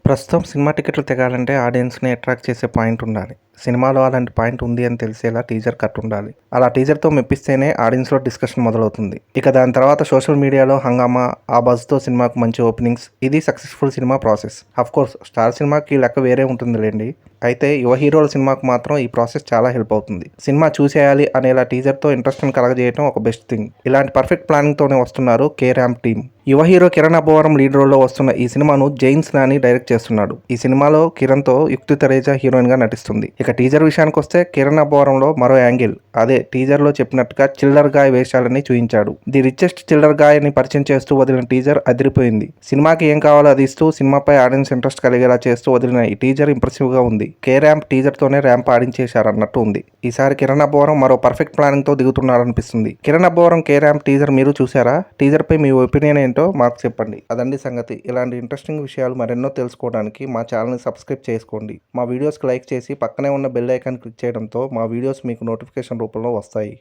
ప్రస్తుతం సినిమా టికెట్లు తెగాలంటే ఆడియన్స్‌ని అట్రాక్ట్ చేసే పాయింట్ ఉండాలి. సినిమాలో అలాంటి పాయింట్ ఉంది అని తెలిసేలా టీజర్ కట్ ఉండాలి. అలా టీజర్‌తో మెప్పిస్తేనే ఆడియన్స్‌లో డిస్కషన్ మొదలవుతుంది. ఇక దాని తర్వాత సోషల్ మీడియాలో హంగామా, ఆ బజ్‌తో సినిమాకు మంచి ఓపెనింగ్స్ ఇది successful cinema process. Of course star సినిమాకి లెక్క వేరే ఉంటుందిలెండి. అయితే యువ హీరోల సినిమాకు మాత్రం ఈ ప్రాసెస్ చాలా హెల్ప్ అవుతుంది. సినిమా చూసేయాలి అనేలా టీజర్‌తో ఇంట్రెస్ట్‌ని కలగజేయడం ఒక బెస్ట్ థింగ్. ఇలాంటి పర్ఫెక్ట్ ప్లానింగ్‌తోనే వస్తున్నారు కే ర్యాంప్ టీమ్. యువ హీరో కిరణ్ అబ్బవరం లీడ్ రోల్లో వస్తున్న ఈ సినిమాను జైన్స్ నాని డైరెక్ట్ చేస్తున్నాడు. ఈ సినిమాలో కిరణ్తో యుక్తి తరేజా హీరోయిన్గా నటిస్తుంది. ఇక టీజర్ విషయానికి వస్తే కిరణ్ అబ్బవరంలో మరో యాంగిల్ అదే టీజర్లో చెప్పినట్టుగా చిల్లర్ గాయ్ వేషాలని చూయించాడు. ది రిచెస్ట్ చిల్లర్ గాయ్ అని పరిచయం చేస్తూ వదిలిన టీజర్ అదిరిపోయింది. సినిమాకి ఏం కావాలో అది ఇస్తూ సినిమాపై ఆడియన్స్ ఇంట్రెస్ట్ కలిగేలా చేస్తూ వదిలిన ఈ టీజర్ ఇంప్రెసివ్గా ఉంది. కే ర్యాంప్ టీజర్తోనే ర్యాంప్ ఆడించేశారన్నట్టు ఉంది. ఈసారి కిరణ్ అబ్బవరం మరో పర్ఫెక్ట్ ప్లానింగ్తో దిగుతున్నారనిపిస్తుంది. Kiran Abbavaram K ramp teaser మీరు చూసారా? టీజర్పై మీ ఒపీనియన్ ఏంటో మాకు చెప్పండి. అదండి సంగతి. ఇలాంటి ఇంట్రెస్టింగ్ విషయాలు మరెన్నో తెలుసుకోవడానికి మా ఛానల్ని సబ్స్క్రైబ్ చేసుకోండి. మా వీడియోస్కి లైక్ చేసి పక్కనే ఉన్న బెల్ ఐకాన్ క్లిక్ చేయడంతో మా వీడియోస్ మీకు నోటిఫికేషన్ రూపంలో వస్తాయి.